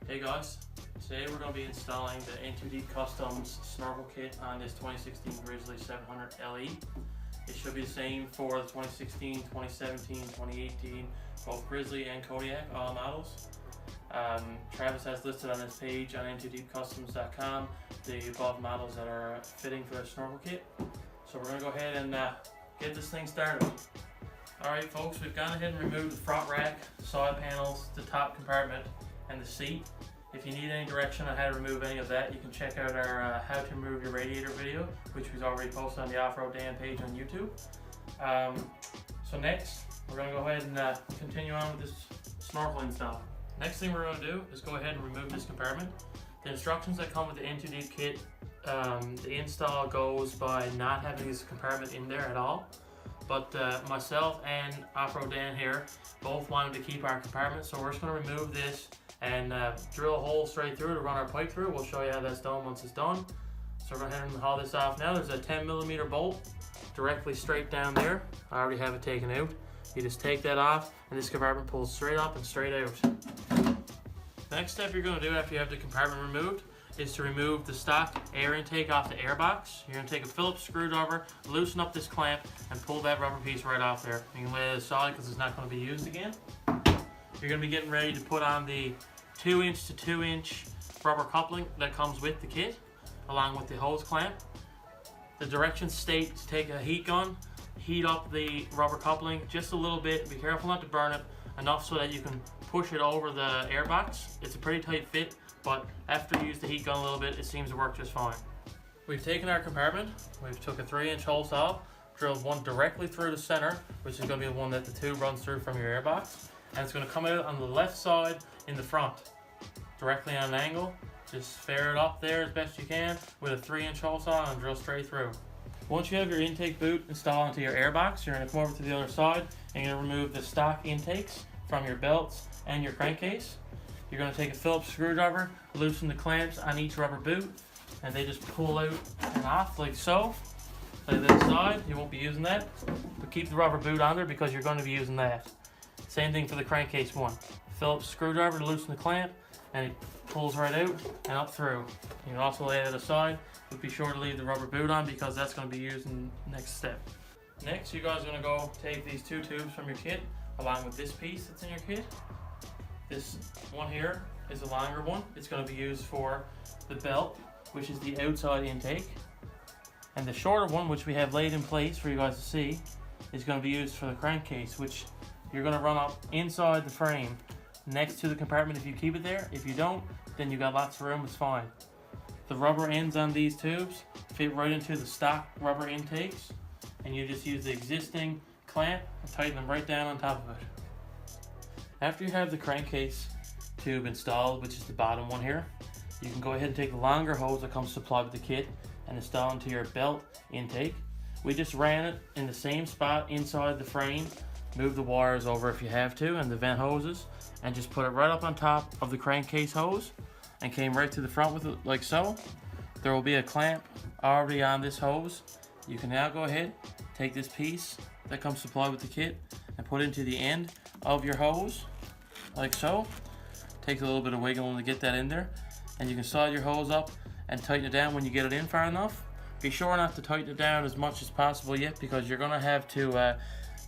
Hey guys, today we're going to be installing the N2Deep Customs Snorkel Kit on this 2016 Grizzly 700 LE. It should be the same for the 2016, 2017, 2018, both Grizzly and Kodiak, all models. Travis has listed on his page on N2DeepCustoms.com the above models that are fitting for the snorkel kit. So we're going to go ahead and get this thing started. Alright folks, we've gone ahead and removed the front rack, side panels, the top compartment, and the seat. If you need any direction on how to remove any of that, you can check out our how to remove your radiator video, which we've already posted on the Off-Road Dan page on YouTube. So next, we're going to go ahead and continue on with this snorkel install. Next thing we're going to do is go ahead and remove this compartment. The instructions that come with the N2Deep kit, the install goes by not having this compartment in there at all. But myself and Off-Road Dan here both wanted to keep our compartment, so we're just going to remove this and drill a hole straight through to run our pipe through. We'll show you how that's done once it's done. So we're going to go ahead and haul this off now. There's a 10mm bolt directly straight down there. I already have it taken out. You just take that off and this compartment pulls straight up and straight out. The next step you're going to do after you have the compartment removed is to remove the stock air intake off the airbox. You're going to take a Phillips screwdriver, loosen up this clamp, and pull that rubber piece right off there. You can lay it aside because it's not going to be used again. You're going to be getting ready to put on the 2" to 2" rubber coupling that comes with the kit, along with the hose clamp. The directions state to take a heat gun, heat up the rubber coupling just a little bit. Be careful not to burn it, enough so that you can push it over the airbox. It's a pretty tight fit, but after you use the heat gun a little bit, it seems to work just fine. We've taken our compartment, we've took a 3" hole saw, drilled one directly through the center, which is going to be the one that the tube runs through from your airbox, and it's going to come out on the left side in the front, directly on an angle. Just fair it up there as best you can with a 3" hole saw and drill straight through. Once you have your intake boot installed into your airbox, you're going to come over to the other side and you're going to remove the stock intakes from your belts and your crankcase. You're going to take a Phillips screwdriver, loosen the clamps on each rubber boot, and they just pull out and off like so. Lay that aside, you won't be using that, but keep the rubber boot on there because you're going to be using that. Same thing for the crankcase one. Phillips screwdriver to loosen the clamp, and it pulls right out and up through. You can also lay that aside, but be sure to leave the rubber boot on because that's going to be used in the next step. Next, you guys are going to go take these 2 tubes from your kit, along with this piece that's in your kit. This one here is a longer one. It's going to be used for the belt, which is the outside intake. And the shorter one, which we have laid in place for you guys to see, is going to be used for the crankcase, which you're going to run up inside the frame next to the compartment if you keep it there. If you don't, then you got lots of room, it's fine. The rubber ends on these tubes fit right into the stock rubber intakes, and you just use the existing clamp and tighten them right down on top of it. After you have the crankcase tube installed, which is the bottom one here, you can go ahead and take the longer hose that comes supplied with the kit and install into your belt intake. We just ran it in the same spot inside the frame, move the wires over if you have to and the vent hoses, and just put it right up on top of the crankcase hose and came right to the front with it like so. There will be a clamp already on this hose. You can now go ahead, take this piece that comes supplied with the kit and put it into the end of your hose like so. Takes a little bit of wiggling to get that in there, and you can slide your hose up and tighten it down when you get it in far enough. Be sure not to tighten it down as much as possible yet, because you're going to have to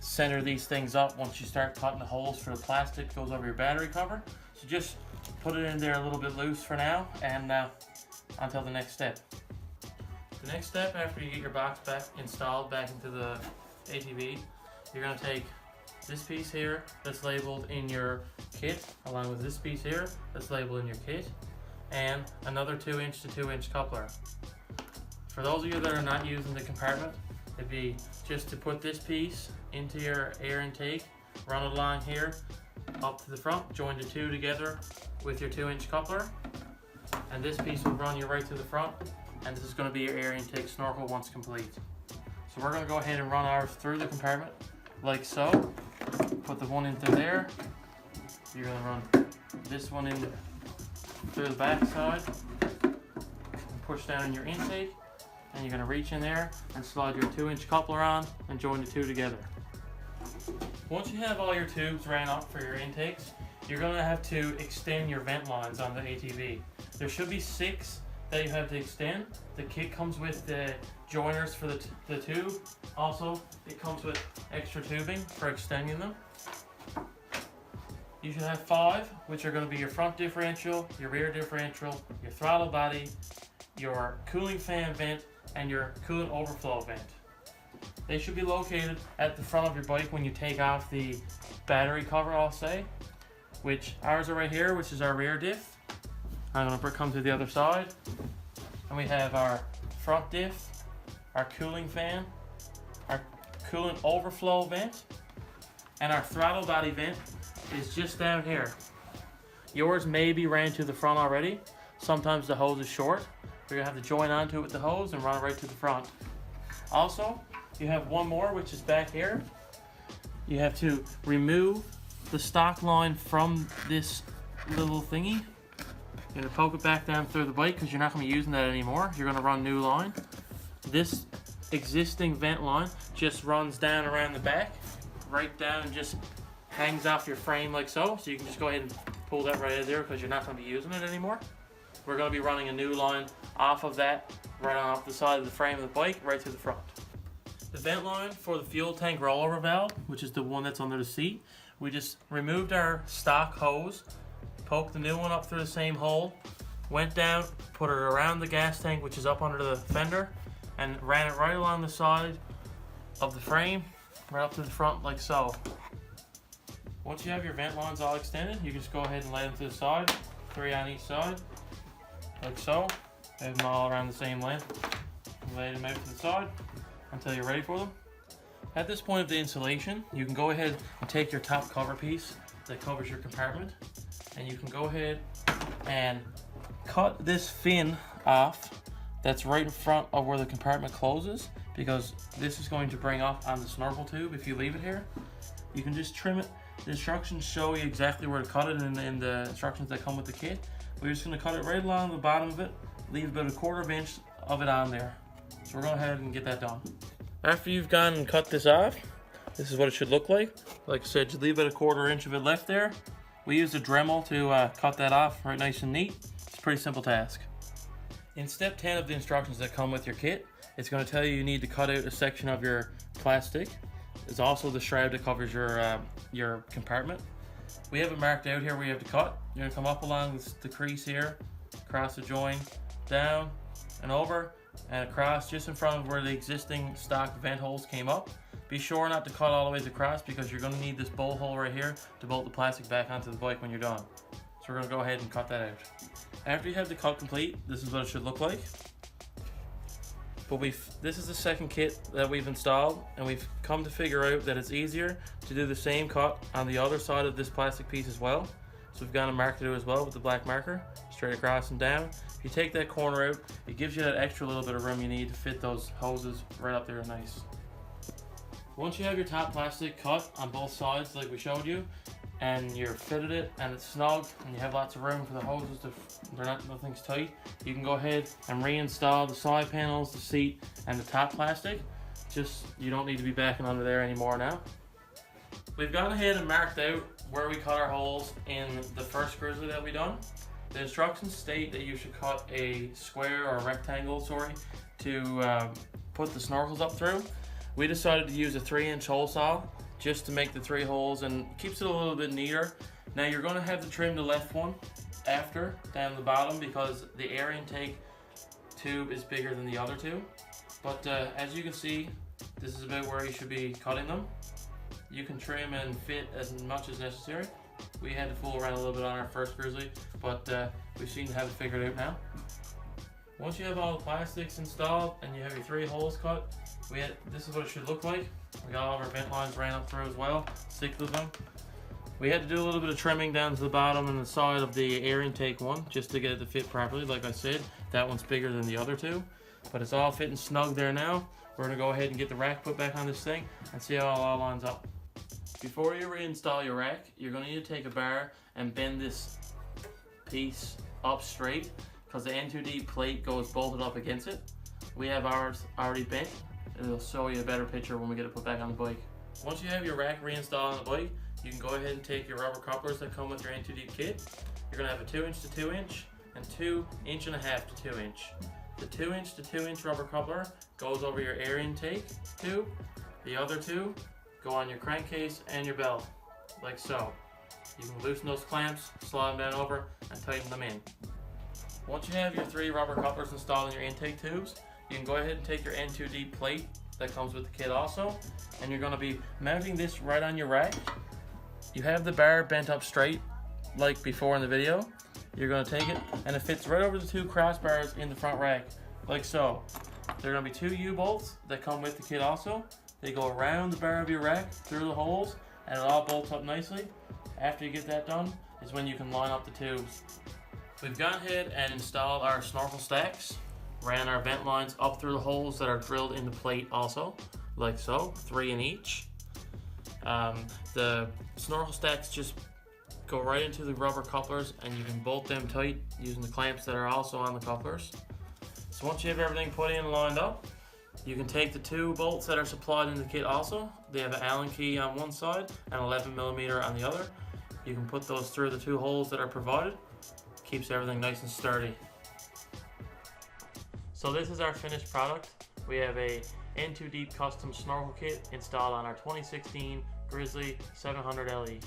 center these things up once you start cutting the holes for the plastic that goes over your battery cover. So just put it in there a little bit loose for now, and until the next step. The next step after you get your box back installed back into the ATV, you're going to take this piece here that's labeled in your kit, along with this piece here that's labeled in your kit, and another 2" to 2" coupler. For those of you that are not using the compartment, it'd be just to put this piece into your air intake, run it along here, up to the front, join the 2 together with your 2" coupler, and this piece will run you right to the front, and this is going to be your air intake snorkel once complete. So we're going to go ahead and run ours through the compartment like so. Put the one into there. You're going to run this one in through the back side and push down in your intake, and you're going to reach in there and slide your 2" coupler on and join the 2 together. Once you have all your tubes ran up for your intakes, you're gonna have to extend your vent lines on the ATV. There should be 6 that you have to extend. The kit comes with the joiners for the tube. Also, it comes with extra tubing for extending them. You should have 5, which are going to be your front differential, your rear differential, your throttle body, your cooling fan vent, and your coolant overflow vent. They should be located at the front of your bike when you take off the battery cover, I'll say, which ours are right here, which is our rear diff. I'm going to come to the other side, and we have our front diff, our cooling fan, our coolant overflow vent, and our throttle body vent is just down here. Yours may be ran to the front already. Sometimes the hose is short. You're gonna have to join onto it with the hose and run it right to the front. Also, you have one more, which is back here. You have to remove the stock line from this little thingy. You're gonna poke it back down through the bike because you're not gonna be using that anymore. You're gonna run new line. This existing vent line just runs down around the back, right down, and just hangs off your frame like so. So you can just go ahead and pull that right out of there because you're not going to be using it anymore. We're going to be running a new line off of that, right off the side of the frame of the bike, right to the front. The vent line for the fuel tank rollover valve, which is the one that's under the seat, we just removed our stock hose, poked the new one up through the same hole, went down, put it around the gas tank, which is up under the fender, and ran it right along the side of the frame, right up to the front like so. Once you have your vent lines all extended, you can just go ahead and lay them to the side, 3 on each side, like so. Have them all around the same length. Lay them out to the side until you're ready for them. At this point of the installation, you can go ahead and take your top cover piece that covers your compartment, and you can go ahead and cut this fin off that's right in front of where the compartment closes, because this is going to bring up on the snorkel tube if you leave it here. You can just trim it. The instructions show you exactly where to cut it in the instructions that come with the kit. We're just going to cut it right along the bottom of it, leave about 1/4 inch of it on there. So we're going to go ahead and get that done. After you've gone and cut this off, this is what it should look like. Like I said, you leave about 1/4 inch of it left there. We used a Dremel to cut that off right nice and neat. It's a pretty simple task. In step 10 of the instructions that come with your kit, it's going to tell you need to cut out a section of your plastic. There's also the shroud that covers your compartment. We have it marked out here where you have to cut. You're going to come up along the crease here, across the join, down and over, and across just in front of where the existing stock vent holes came up. Be sure not to cut all the way across because you're going to need this bolt hole right here to bolt the plastic back onto the bike when you're done. So we're going to go ahead and cut that out. After you have the cut complete, this is what it should look like. But this is the second kit that we've installed, and we've come to figure out that it's easier to do the same cut on the other side of this plastic piece as well. So we've gone and marked it as well with the black marker, straight across and down. If you take that corner out, it gives you that extra little bit of room you need to fit those hoses right up there nice. Once you have your top plastic cut on both sides like we showed you, and you're fitted it and it's snug and you have lots of room for the hoses to, nothing's tight, you can go ahead and reinstall the side panels, the seat, and the top plastic. Just, you don't need to be backing under there anymore now. We've gone ahead and marked out where we cut our holes in the first grizzly that we done. The instructions state that you should cut a square or a rectangle, to put the snorkels up through. We decided to use a 3-inch hole saw just to make the 3 holes, and keeps it a little bit neater. Now you're going to have to trim the left one after, down the bottom, because the air intake tube is bigger than the other two. But as you can see, this is about where you should be cutting them. You can trim and fit as much as necessary. We had to fool around a little bit on our first grizzly, but we seem to have it figured out now. Once you have all the plastics installed and you have your 3 holes cut, this is what it should look like. We got all of our vent lines ran up through as well, 6 of them. We had to do a little bit of trimming down to the bottom and the side of the air intake one just to get it to fit properly. Like I said, that one's bigger than the other 2, but it's all fitting snug there now. We're going to go ahead and get the rack put back on this thing and see how it all lines up. Before you reinstall your rack, you're going to need to take a bar and bend this piece up straight, because the N2Deep plate goes bolted up against it. We have ours already bent. It'll show you a better picture when we get it put back on the bike. Once you have your rack reinstalled on the bike, you can go ahead and take your rubber couplers that come with your N2Deep kit. You're going to have a 2" to 2" and 2 1/2" to 2". The 2" to 2" rubber coupler goes over your air intake tube. The other two go on your crankcase and your belt, like so. You can loosen those clamps, slide them down over, and tighten them in. Once you have your 3 rubber couplers installed in your intake tubes, you can go ahead and take your N2Deep plate that comes with the kit also, and you're going to be mounting this right on your rack. You have the bar bent up straight like before in the video. You're going to take it and it fits right over the 2 crossbars in the front rack, like so. There are going to be 2 U-bolts that come with the kit also. They go around the bar of your rack through the holes, and it all bolts up nicely. After you get that done is when you can line up the tubes. We've gone ahead and installed our snorkel stacks, ran our vent lines up through the holes that are drilled in the plate also, like so, 3 in each. The snorkel stacks just go right into the rubber couplers, and you can bolt them tight using the clamps that are also on the couplers. So once you have everything put in and lined up, you can take the 2 bolts that are supplied in the kit also. They have an Allen key on one side and 11mm on the other. You can put those through the 2 holes that are provided. Keeps everything nice and sturdy. So this is our finished product. We have a N2Deep custom snorkel kit installed on our 2016 Grizzly 700 LE.